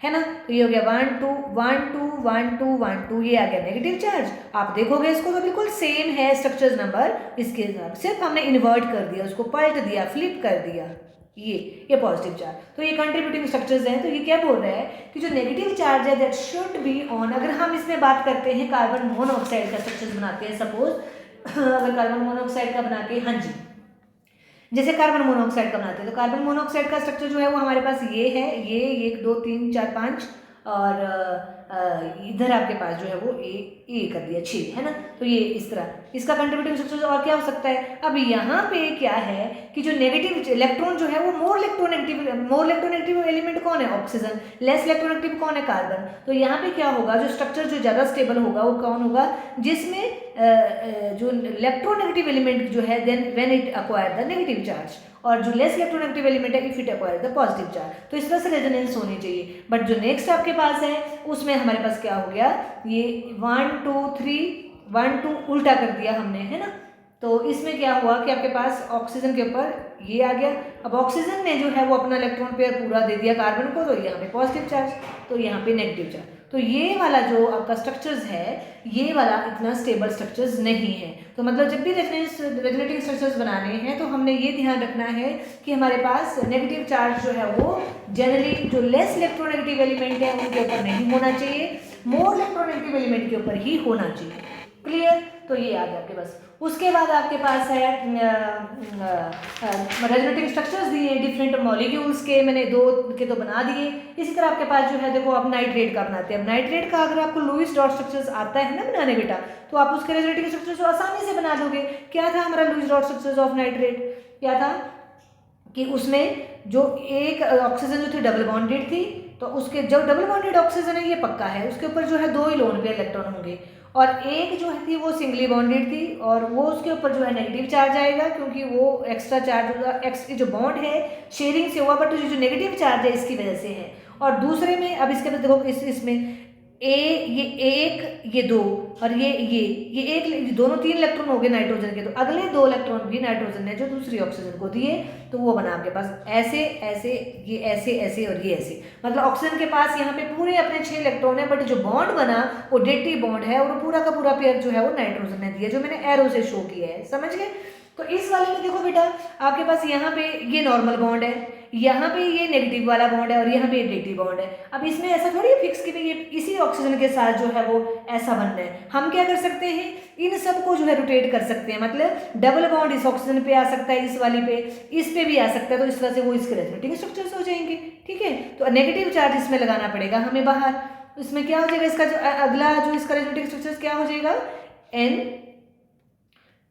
है ना। तो ये हो गया 1 2 1 2 1 2 1 2, ये आ गया नेगेटिव चार्ज। आप देखोगे इसको तो बिल्कुल सेम है स्ट्रक्चर्स नंबर इसके साथ, सिर्फ हमने इन्वर्ट कर दिया, उसको पलट दिया, फ्लिप कर दिया। ये पॉजिटिव चार्ज। तो ये कंट्रीब्यूटिंग स्ट्रक्चर्स हैं। तो ये क्या बोल रहा है कि जो नेगेटिव चार्ज है दैट शुड बी ऑन। अगर हम इसमें बात करते हैं कार्बन मोनोऑक्साइड का स्ट्रक्चर्स बनाते हैं, सपोज अगर कार्बन मोनोऑक्साइड का बना के, हाँ जी, जैसे कार्बन मोनोऑक्साइड का बनाते हैं तो कार्बन मोनोऑक्साइड का स्ट्रक्चर जो है वो हमारे पास ये है, ये 1 2 3 4 5 और इधर आपके पास जो है वो ए कर दिया 6 है ना। तो ये इस तरह इसका कंट्रीब्यूटिंग स्ट्रक्चर और क्या हो सकता है। अब यहाँ पे क्या है कि जो नेगेटिव इलेक्ट्रॉन जो है वो मोर इलेक्ट्रोनेगेटिव एलिमेंट कौन है, ऑक्सीजन। लेस इलेक्ट्रोनेगेटिव कौन है, कार्बन। तो यहाँ पे क्या होगा, जो स्ट्रक्चर जो ज़्यादा स्टेबल होगा वो कौन होगा, जिसमें जो इलेक्ट्रोनेगेटिव एलिमेंट जो है then when it acquire the negative charge, और जो लेस इलेक्ट्रोनेगेटिव एलिमेंट है if it acquire the positive charge. तो इस तरह से रेजोनेंस होनी चाहिए। बट जो नेक्स्ट आपके पास है उसमें हमारे पास क्या हो गया, ये 1 2 3 1 2 उल्टा कर दिया हमने, है ना। तो इसमें क्या हुआ कि आपके पास ऑक्सीजन के ऊपर ये आ गया। अब ऑक्सीजन ने जो है वो अपना इलेक्ट्रॉन पेयर पूरा दे दिया कार्बन को, तो यहाँ पे पॉजिटिव चार्ज, तो यहाँ पे नेगेटिव चार्ज। तो ये वाला जो आपका स्ट्रक्चर्स है, ये वाला इतना स्टेबल स्ट्रक्चर्स नहीं है। तो मतलब जब भी रेजोनेटिंग स्ट्रक्चर्स बनाने हैं तो हमने ये ध्यान रखना है कि हमारे पास नेगेटिव चार्ज जो है वो जनरली जो लेस इलेक्ट्रोनेगेटिव एलिमेंट है उनके ऊपर नहीं होना चाहिए, मोर इलेक्ट्रोनेगेटिव एलिमेंट के ऊपर ही होना चाहिए। क्लियर। तो ये आ गया आपके पास। उसके बाद आपके पास है रेजोनेटिंग स्ट्रक्चर्स दिए डिफरेंट मॉलिक्यूल्स के, मैंने 2 के तो बना दिए। इसी तरह आपके पास जो है देखो आप नाइट्रेट का बनाते हैं। अब नाइट्रेट का अगर आपको लुईस डॉट स्ट्रक्चर्स आता है ना बनाने बेटा, तो आप उसके रेजोनेटिंग स्ट्रक्चर्स आसानी से बना दोगे। क्या था हमारा Lewis dot structures of nitrate, क्या था कि उसमें जो एक ऑक्सीजन जो थी डबल बॉन्डेड थी, तो उसके जो डबल बॉन्डेड ऑक्सीजन है ये पक्का है, उसके ऊपर जो है 2 ही लोन पेयर इलेक्ट्रॉन होंगे, और एक जो थी वो सिंगली बॉन्डेड थी और वो उसके ऊपर जो है नेगेटिव चार्ज आएगा, क्योंकि वो एक्स्ट्रा चार्ज होगा, एक्स जो बॉन्ड है शेयरिंग से हुआ, बट जो नेगेटिव चार्ज है इसकी वजह से है। और दूसरे में अब इसके अंदर देखो इसमें ये 1 ये 2 और ये एक दोनों 3 इलेक्ट्रॉन हो गए नाइट्रोजन के, तो अगले 2 इलेक्ट्रॉन भी नाइट्रोजन ने जो दूसरी ऑक्सीजन को दिए, तो वो बना आपके पास ऐसे ऐसे, ये ऐसे ऐसे और ये ऐसे। मतलब ऑक्सीजन के पास यहाँ पे पूरे अपने 6 इलेक्ट्रॉन है, बट जो बॉन्ड बना वो डेटी बॉन्ड है और पूरा का पूरा पेयर जो है वो नाइट्रोजन ने दिया, जो मैंने एरो से शो किया है, समझ गए। तो इस वाले में देखो बेटा आपके पास यहाँ पे ये नॉर्मल बॉन्ड है, यहाँ पे ये नेगेटिव वाला बॉन्ड है और यहाँ पे ये डेटी बॉन्ड है। अब इसमें ऐसा थोड़ी फिक्स कि ये इसी ऑक्सीजन के साथ जो है वो ऐसा बनना है। हम क्या कर सकते हैं, इन सब को जो है रोटेट कर सकते हैं, मतलब डबल बॉन्ड इस ऑक्सीजन पे आ सकता है, इस वाली पे, इस पे भी आ सकता है, तो इस तरह से वो इसके रेजोनेटिंग स्ट्रक्चर्स हो जाएंगे। ठीक है, तो नेगेटिव चार्ज इसमें लगाना पड़ेगा हमें बाहर। इसमें क्या हो जाएगा, इसका जो अगला जो इसका रेजोनेटिंग स्ट्रक्चर्स क्या हो जाएगा, N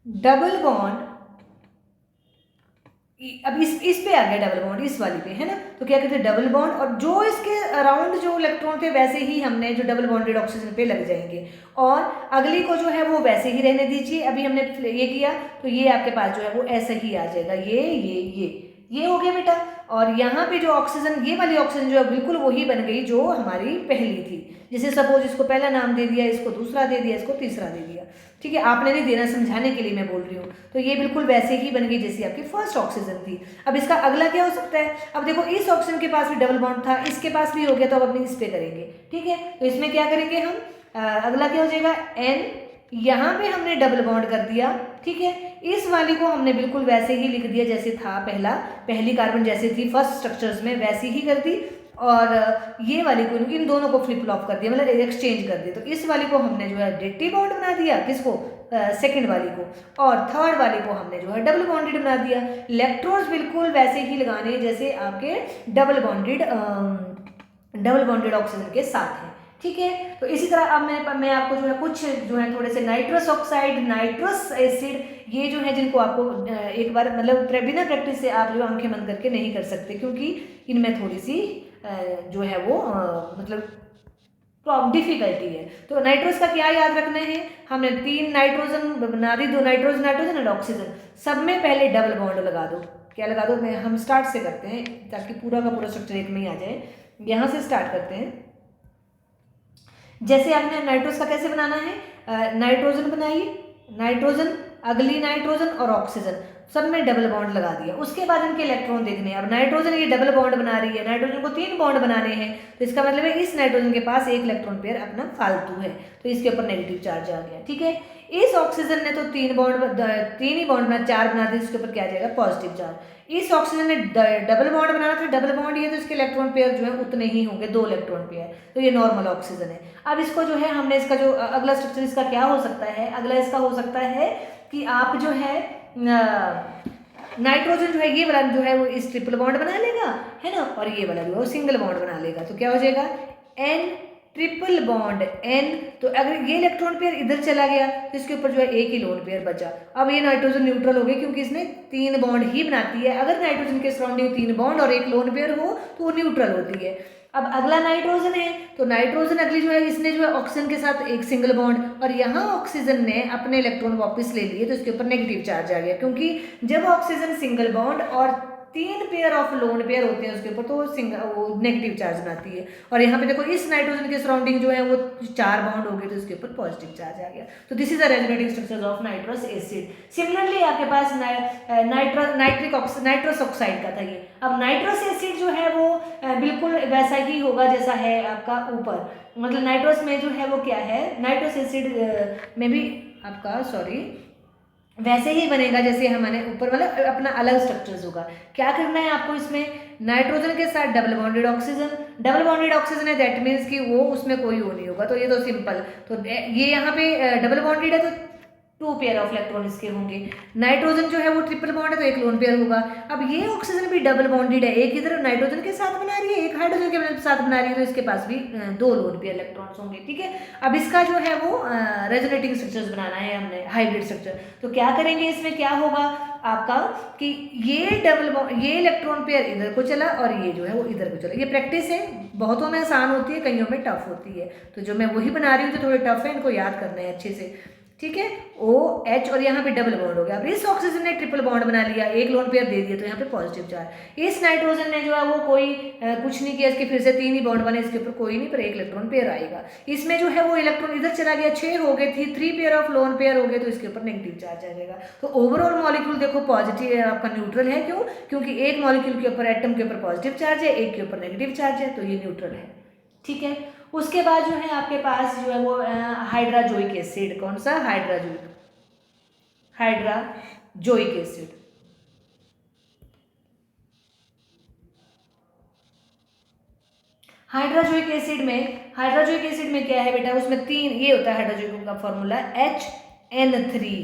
डबल बॉन्ड, अब इस पे आ गया डबल बॉन्ड, इस वाली पे, है ना। तो क्या कहते हैं डबल बॉन्ड, और जो इसके अराउंड जो इलेक्ट्रॉन थे वैसे ही हमने जो डबल बॉन्डेड ऑक्सीजन पे लग जाएंगे, और अगली को जो है वो वैसे ही रहने दीजिए। अभी हमने ये किया तो ये आपके पास जो है वो ऐसा ही आ जाएगा, ये हो गया बेटा। और यहाँ पे जो ऑक्सीजन, ये वाली ऑक्सीजन जो है बिल्कुल वही बन गई जो हमारी पहली थी। जैसे सपोज इसको पहला नाम दे दिया, इसको दूसरा दे दिया, इसको तीसरा दे दिया। ठीक है, आपने नहीं देना, समझाने के लिए मैं बोल रही हूँ। तो ये बिल्कुल वैसे ही बन गई जैसी आपकी फर्स्ट ऑक्सीजन थी। अब इसका अगला क्या हो सकता है, अब देखो इस ऑक्सीजन के पास भी डबल बॉन्ड था, इसके पास भी हो गया, तो अब अपनी इस पे करेंगे। ठीक है, तो इसमें क्या करेंगे हम, अगला क्या हो जाएगा N, यहाँ पे हमने डबल बॉन्ड कर दिया। ठीक है, इस वाली को हमने बिल्कुल वैसे ही लिख दिया जैसे था पहली कार्बन जैसे थी फर्स्ट स्ट्रक्चर्स में, वैसी ही कर दी। और ये वाली को, इन दोनों को फ्लिप फ्लॉप कर दिया, मतलब एक्सचेंज कर दिया। तो इस वाली को हमने जो है डायरेक्टली बॉन्ड बना दिया, किसको, सेकेंड वाली को, और थर्ड वाली को हमने जो है डबल बॉन्डेड बना दिया। इलेक्ट्रॉन्स बिल्कुल वैसे ही लगाने जैसे आपके डबल बॉन्डेड ऑक्सीजन के साथ है, ठीक है। तो इसी तरह अब मैं आपको जो है कुछ जो है थोड़े से नाइट्रस ऑक्साइड, नाइट्रस एसिड, ये जो है जिनको आपको एक बार मतलब बिना प्रैक्टिस से आप जो आंखें बंद करके नहीं कर सकते, क्योंकि इनमें थोड़ी सी जो है वो मतलब डिफिकल्टी है। तो नाइट्रोस का क्या याद रखना है, हमने 3 नाइट्रोजन बना दी, 2 नाइट्रोजन और ऑक्सीजन, सब में पहले डबल बॉन्ड लगा दो। क्या लगा दो, हम स्टार्ट से करते हैं ताकि पूरा का पूरा स्ट्रक्चर एक में ही आ जाए। यहाँ से स्टार्ट करते हैं। जैसे आपने नाइट्रोस का कैसे बनाना है, नाइट्रोजन बनाइए, नाइट्रोजन, अगली नाइट्रोजन और ऑक्सीजन, सब में डबल बॉन्ड लगा दिया। उसके बाद इनके इलेक्ट्रॉन देखने हैं। अब नाइट्रोजन ये डबल बॉन्ड बना रही है, नाइट्रोजन को 3 बॉन्ड बनाने हैं, तो इसका मतलब है इस नाइट्रोजन के पास एक इलेक्ट्रॉन पेयर अपना फालतू है, तो इसके ऊपर नेगेटिव चार्ज आ गया, ठीक है। इस ऑक्सीजन ने तो 3 ही बॉन्ड बना, 4 बना दिए, इसके ऊपर क्या आ जाएगा, पॉजिटिव चार्ज। इस ऑक्सीजन ने डबल बॉन्ड बनाना था, डबल बॉन्ड ये, तो इसके इलेक्ट्रॉन पेयर जो है उतने ही होंगे, 2 इलेक्ट्रॉन पेयर, तो ये नॉर्मल ऑक्सीजन है। अब इसको जो है हमने इसका जो अगला स्ट्रक्चर इसका क्या हो सकता है, अगला इसका हो सकता है कि आप जो है नाइट्रोजन जो है ये वाला जो है वो इस ट्रिपल बॉन्ड बना लेगा, है ना, और ये वाला जो है वो सिंगल बॉन्ड बना लेगा, तो क्या हो जाएगा, N ट्रिपल बॉन्ड N। तो अगर ये इलेक्ट्रॉन पेयर इधर चला गया तो इसके ऊपर जो है एक ही लोन पेयर बचा। अब ये नाइट्रोजन न्यूट्रल हो गई क्योंकि इसने 3 बॉन्ड ही बनाती है। अगर नाइट्रोजन के सराउंडिंग 3 बॉन्ड और एक लोन पेयर हो तो वो न्यूट्रल होती है। अब अगला नाइट्रोजन है, तो नाइट्रोजन अगली जो है इसने जो है ऑक्सीजन के साथ एक सिंगल बॉन्ड, और यहाँ ऑक्सीजन ने अपने इलेक्ट्रॉन वापस ले लिए, तो इसके ऊपर नेगेटिव चार्ज आ गया, क्योंकि जब ऑक्सीजन सिंगल बॉन्ड और 3 पेयर ऑफ लोन पेयर होते हैं उसके ऊपर, तो वो नेगेटिव चार्ज बनाती है। और यहाँ पे देखो इस नाइट्रोजन के सराउंडिंग जो है वो 4 बॉन्ड हो गए, तो इसके ऊपर पॉजिटिव चार्ज आ गया। तो this is the resonating structures of nitrous acid. Similarly आपके पास नाइट्रस ऑक्साइड का था ये। अब नाइट्रस एसिड जो है वो बिल्कुल वैसा ही होगा जैसा है आपका ऊपर, मतलब नाइट्रस में जो है वो क्या है, नाइट्रस एसिड में भी आपका वैसे ही बनेगा जैसे हमारे ऊपर, मतलब अपना अलग स्ट्रक्चर्स होगा। क्या करना है आपको इसमें, नाइट्रोजन के साथ डबल बॉन्डेड ऑक्सीजन है, दैट मीन्स कि वो उसमें कोई वो नहीं होगा, तो ये तो सिंपल। तो ये यहाँ पे डबल बॉन्डेड है तो 2 पेयर ऑफ इलेक्ट्रॉन इसके होंगे। नाइट्रोजन जो है वो ट्रिपल बॉन्ड है तो एक लोन पेयर होगा। अब ये ऑक्सीजन भी डबल बॉन्डेड है, एक इधर नाइट्रोजन के साथ बना रही है, एक हाइड्रोजन के साथ बना रही है, तो इसके पास भी 2 लोन पेयर इलेक्ट्रॉन्स होंगे, ठीक है। अब इसका जो है वो रेजोनेटिंग स्ट्रक्चर्स बनाना है हमने, हाइब्रिड स्ट्रक्चर। तो क्या करेंगे, इसमें क्या होगा आपका कि ये इलेक्ट्रॉन पेयर इधर को चला और ये जो है वो इधर को चला। ये प्रैक्टिस है, बहुतों में आसान होती है, कईयों में टफ होती है, तो जो मैं वही बना रही हूँ जो थोड़े टफ है, इनको याद करना है अच्छे से, ठीक है। OH और यहाँ पे डबल बॉन्ड हो गया। अब इस ऑक्सीजन ने ट्रिपल बॉन्ड बना लिया, एक लोन पेयर दे दिया, तो यहाँ पे पॉजिटिव चार्ज। इस नाइट्रोजन ने जो है वो कोई कुछ नहीं किया, इसके फिर से 3 ही बॉन्ड बने, इसके ऊपर कोई नहीं, पर एक इलेक्ट्रॉन पेयर आएगा। इसमें जो है वो इलेक्ट्रॉन इधर चला गया, 6 हो गए थी, 3 पेयर ऑफ लोन पेयर हो गए, तो इसके ऊपर नेगेटिव चार्ज आ जाएगा। तो ओवरऑल मॉलिक्यूल देखो पॉजिटिव आपका न्यूट्रल है, क्यों, क्योंकि एक मॉलिक्यूल के ऊपर, एटम के ऊपर पॉजिटिव चार्ज है, एक के ऊपर नेगेटिव चार्ज है, तो ये न्यूट्रल है, ठीक है। उसके बाद जो है आपके पास जो है वो हाइड्राजोइक एसिड, कौन सा, हाइड्राजोइक एसिड। हाइड्राजोइक एसिड में क्या है बेटा, उसमें 3 ये होता है हाइड्राजोइक का फॉर्मूला HN3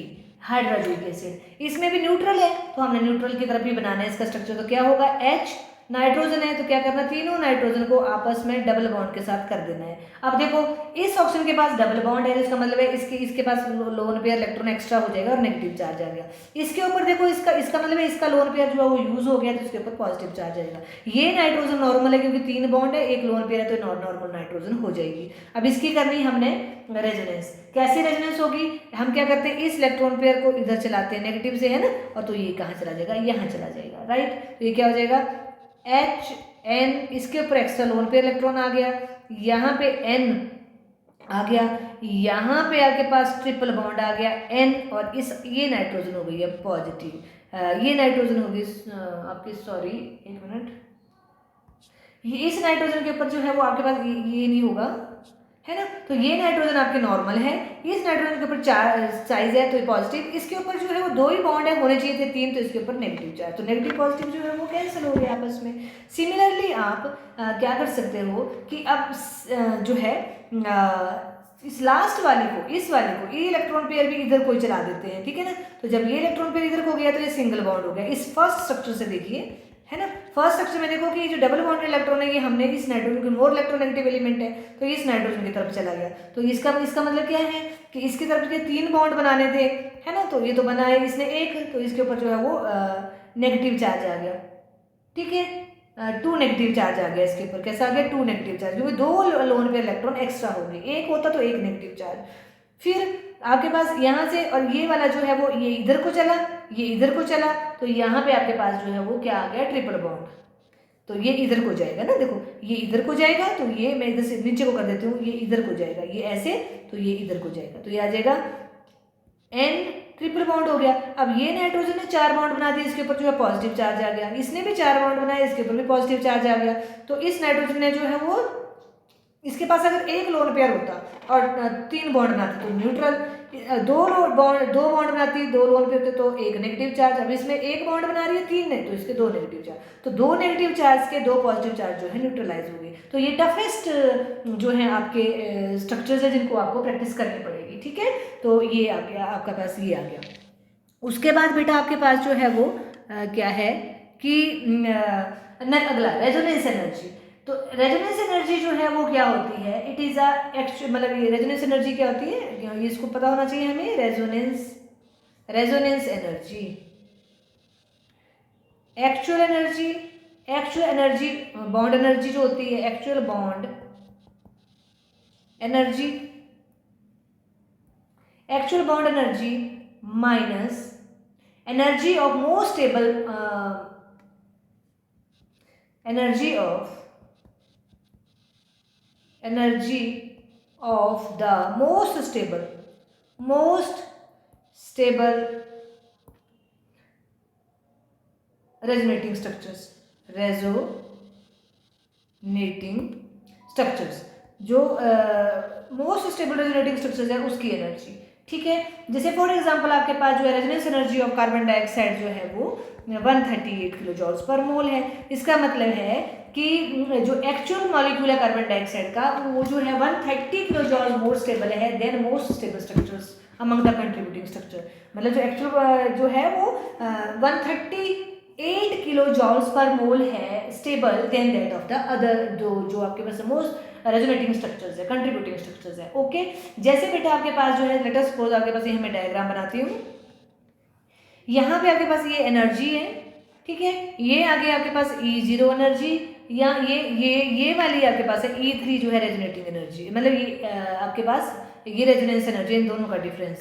हाइड्राजोइक एसिड। इसमें भी न्यूट्रल है, तो हमने न्यूट्रल की तरफ भी बनाना है इसका स्ट्रक्चर। तो क्या होगा, H नाइट्रोजन है, तो क्या करना, तीनों नाइट्रोजन को आपस में डबल बॉन्ड के साथ कर देना है। अब देखो इस ऑक्सीजन के पास डबल बॉन्ड है, इसका मतलब है इसके पास लोन पेयर इलेक्ट्रॉन एक्स्ट्रा हो जाएगा और नेगेटिव चार्ज आ गया। इसके ऊपर देखो इसका मतलब है इसका लोन पेयर जो है वो यूज हो गया, तो इसके ऊपर पॉजिटिव चार्ज आएगा। ये नाइट्रोजन नॉर्मल है क्योंकि 3 बॉन्ड है, एक लोन पेयर है, तो नॉर्मल नाइट्रोजन हो जाएगी। अब इसकी करनी हमने रेजोनेंस। कैसे रेजोनेंस होगी, हम क्या करते हैं, इस इलेक्ट्रॉन पेयर को इधर चलाते हैं नेगेटिव से, है ना, और तो ये कहाँ चला जाएगा, यहाँ चला जाएगा, राइट। तो ये क्या हो जाएगा, HN, इसके ऊपर एक्स्ट्रा लोन पेयर इलेक्ट्रॉन आ गया, यहाँ पे N आ गया, यहाँ पे आपके पास ट्रिपल बॉन्ड आ गया N, और ये नाइट्रोजन हो गई है पॉजिटिव, ये नाइट्रोजन होगी आपकी, सॉरी एक मिनट, इस नाइट्रोजन के ऊपर जो है वो आपके पास ये नहीं होगा, है ना। तो ये नाइट्रोजन आपके नॉर्मल है, इस नाइट्रोजन के ऊपर चार साइज है तो ये पॉजिटिव, इसके ऊपर जो है वो 2 ही बॉन्ड है, होने चाहिए थे 3, तो इसके ऊपर नेगेटिव चार्ज, तो नेगेटिव पॉजिटिव जो है वो कैंसिल हो गए आपस में। सिमिलरली आप क्या कर सकते हो कि अब जो है इस लास्ट वाले को, इस वाले को, ये इलेक्ट्रॉन पेयर भी इधर कोई चला देते हैं, ठीक है ना। तो जब ये इलेक्ट्रॉन पेयर इधर को गया तो ये सिंगल बॉन्ड हो गया। इस फर्स्ट स्ट्रक्चर से देखिए, है ना, फर्स्ट स्ट्रक्चर में देखो कि ये जो डबल बॉन्डेड इलेक्ट्रॉन है ये हमने इस नाइट्रोजन के मोर इलेक्ट्रोनेगेटिव एलिमेंट है तो ये इस नाइट्रोजन की तरफ चला गया। तो इसका मतलब क्या है कि इसकी तरफ के 3 बॉन्ड बनाने थे, है ना, तो ये तो बनाए इसने एक, तो इसके ऊपर जो है वो नेगेटिव चार्ज आ गया, ठीक है, 2 नेगेटिव चार्ज आ गया इसके ऊपर। कैसा आ गया? 2 नेगेटिव चार्ज, क्योंकि 2 लोन पेयर इलेक्ट्रॉन एक्स्ट्रा हो गए, एक होता तो 1 नेगेटिव चार्ज। फिर आपके पास यहाँ से, और ये वाला जो है वो ये इधर को चला, ये इधर को चला, तो यहाँ पे आपके पास जो है वो क्या आ गया? Triple bond. तो ये इधर को जाएगा ना, देखो ये इधर को जाएगा, तो ये मैं इधर से नीचे को कर देती हूँ, ये इधर को जाएगा, ये ऐसे, तो ये इधर को जाएगा, तो ये आ जाएगा N ट्रिपल बॉन्ड हो गया। अब ये नाइट्रोजन ने 4 बॉन्ड बना दिए, इसके ऊपर जो है पॉजिटिव चार्ज आ गया, इसने भी 4 बॉन्ड बनाए, इसके ऊपर भी पॉजिटिव चार्ज आ गया। तो इस नाइट्रोजन ने जो है वो, इसके पास अगर एक लोन पेयर होता और 3 बॉन्ड बनाते तो न्यूट्रल, 2 बॉन्ड बनाती, 2 लोन पेयर होते तो 1 नेगेटिव चार्ज। अब इसमें 1 बॉन्ड बना रही है, 3 नहीं, तो इसके 2 नेगेटिव चार्ज, तो 2 नेगेटिव चार्ज के 2 पॉजिटिव चार्ज जो है न्यूट्रलाइज हो गए। तो ये टफेस्ट जो है आपके स्ट्रक्चर्स है जिनको आपको प्रैक्टिस करनी पड़ेगी, ठीक है। तो ये आ गया आपका पास, ये आ गया। उसके बाद बेटा आपके पास जो है वो क्या है कि अगला रेजोनेंस एनर्जी। तो रेजोनेंस एनर्जी जो है वो क्या होती है? इट इज मतलब ये रेजोनेंस एनर्जी क्या होती है, ये इसको पता होना चाहिए हमें। Resonance energy, actual energy bond energy जो होती है, actual bond energy minus energy of most stable energy of the most stable resonating structures, जो मोस्ट स्टेबल रेजोनेटिंग स्ट्रक्चर्स है उसकी एनर्जी, ठीक है। जैसे फॉर एग्जांपल आपके पास जो है resonance energy of carbon dioxide जो है वो 138 किलो जॉल्स पर मोल है। इसका मतलब है कि जो एक्चुअल मॉलिक्यूल है कार्बन डाइऑक्साइड का वो जो है 130 किलो जॉल मोर स्टेबल है then most stable structures among the contributing structure. मतलब जो एक्चुअल जो है वो 138 किलो जॉल्स पर मोल है stable then that of the other जो आपके पास मोस्ट रेजोनेटिंग स्ट्रक्चर्स है, कंट्रीब्यूटिंग स्ट्रक्चर्स है, ओके। जैसे बेटा आपके पास जो है, लेट अस सपोज आपके पास ये मैं डायग्राम बनाती हूँ, यहाँ पे आपके पास ये एनर्जी है, ठीक है, ये आगे आपके पास E0 एनर्जी, या ये वाली आपके पास है E3 जो है रेजोनेटिंग एनर्जी, मतलब ये आपके पास ये रेजोनेंस एनर्जी, इन दोनों का डिफरेंस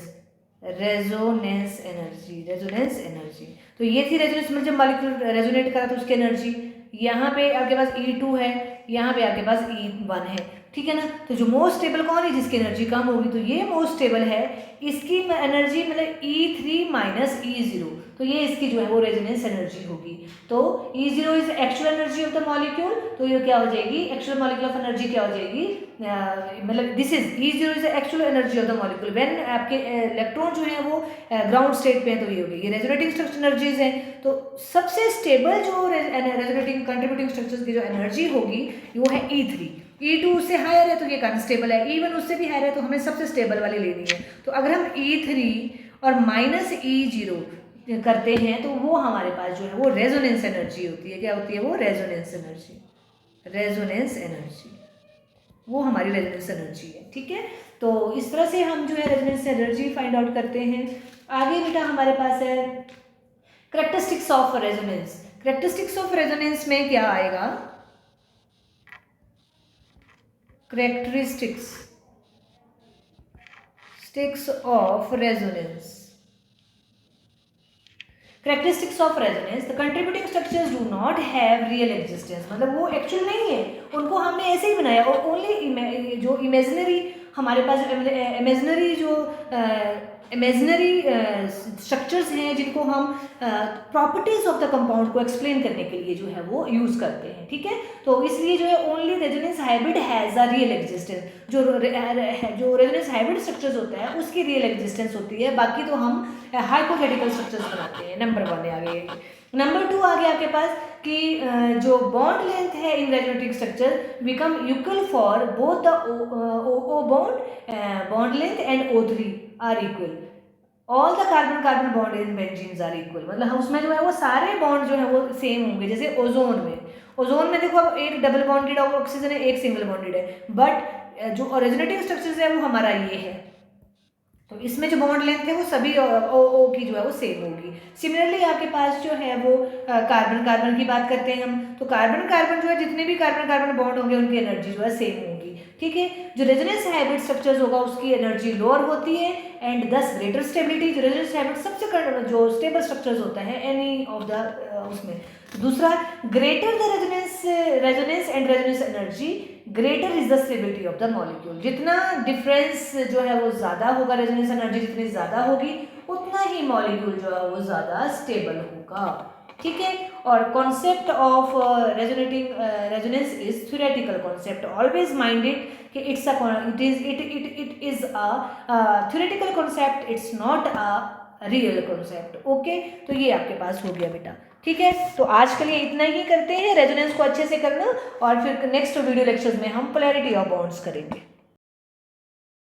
रेजोनेंस एनर्जी। तो ये थी रेजोनेंस में जब मॉलिक्यूल रेजोनेट करा तो उसकी एनर्जी। यहाँ पे आपके पास E2 है, यहाँ पे आपके पास E1 है, ठीक है ना। तो जो मोस्ट स्टेबल कौन है जिसकी एनर्जी कम होगी, तो ये मोस्ट स्टेबल है, इसकी एनर्जी मतलब E3 माइनस E0, तो ये इसकी जो है वो रेजोनेंस एनर्जी होगी। तो E0 is actual energy of the molecule, तो ये क्या हो जाएगी, एक्चुअल मॉलिक्यूल ऑफ एनर्जी क्या हो जाएगी, मतलब this is E0 is actual energy of the molecule when आपके इलेक्ट्रॉन जो है वो ग्राउंड स्टेट पे है, तो ये होगी, ये रेजोनेटिंग स्ट्रक्चर एनर्जीज हैं। तो सबसे स्टेबल जो रेजोनेटिंग कंट्रीब्यूटिंग स्ट्रक्चर्स की जो एनर्जी होगी वो है E3, E2 उससे हायर है तो ये अनस्टेबल है, E1 उससे भी हायर है तो हमें सबसे स्टेबल वाली लेनी है। तो अगर हम E3 और माइनस E0 करते हैं तो वो हमारे पास जो है वो रेजोनेंस एनर्जी होती है। क्या होती है वो? रेजोनेंस एनर्जी, वो हमारी रेजोनेंस एनर्जी है, ठीक है। तो इस तरह से हम जो है रेजोनेंस एनर्जी फाइंड आउट करते हैं। आगे बेटा हमारे पास है characteristics of resonance. Characteristics of resonance में क्या आएगा, characteristics of resonance. Characteristics of resonance, the contributing structures do not have real existence, मतलब वो एक्चुअल नहीं है, उनको हमने ऐसे ही बनाया, और ओनली जो इमेजिनरी हमारे पास जो इमेजिनरी जो इमेजिनरी स्ट्रक्चर्स हैं जिनको हम प्रॉपर्टीज ऑफ द कंपाउंड को एक्सप्लेन करने के लिए जो है वो यूज़ करते हैं, ठीक है। तो इसलिए जो है only resonance hybrid has a real existence, जो रेजोनेंस हाइब्रिड स्ट्रक्चर्स होता है उसकी रियल एग्जिस्टेंस होती है, बाकी तो हम हाइपोथेटिकल स्ट्रक्चर्स बनाते हैं। नंबर 1 है आगे। नंबर 2 आ गया आपके पास कि जो बॉन्ड लेंथ है in resonating structure become equal for both the O bond length and O3 are equal, all the carbon carbon bond in benzenes are equal, मतलब हम उसमें जो है वो सारे बॉन्ड जो है वो सेम होंगे। जैसे ओजोन में देखो अब एक डबल बॉन्डेड ऑक्सीजन है, एक सिंगल बॉन्डेड है, बट जो ओरिजिनेटिंग स्ट्रक्चर्स है वो हमारा ये है, तो इसमें जो बॉन्ड लेंथ है वो सभी ओ की जो है वो सेम होगी। सिमिलरली आपके पास जो है वो कार्बन कार्बन की बात करते हैं हम, तो कार्बन कार्बन जो है जितने भी कार्बन कार्बन बॉन्ड होंगे उनकी एनर्जी जो है सेम होगी, ठीक है। जो रेजोनेंस हाइब्रिड स्ट्रक्चर्स होगा उसकी एनर्जी लोअर होती है एंड दस ग्रेटर स्टेबिलिटी। जो रेजोनेंस हाइब्रिड सबसे जो स्टेबल स्ट्रक्चर्स होता है एनी ऑफ द उसमें। दूसरा, greater the resonance and resonance energy greater is the stability of the molecule. जितना डिफरेंस जो है वो ज़्यादा होगा, रेजोनेंस एनर्जी जितनी ज़्यादा होगी उतना ही मॉलिक्यूल जो है वो ज़्यादा स्टेबल होगा, ठीक है। और concept of resonance is theoretical concept, always minded कि it is a theoretical concept, it's not a real concept. Okay, तो ये आपके पास हो गया बेटा, ठीक है। तो आज के लिए इतना ही करते हैं, रेजोनेंस को अच्छे से करना और फिर नेक्स्ट वीडियो लेक्चर्स में हम पोलैरिटी ऑफ बॉन्ड्स करेंगे।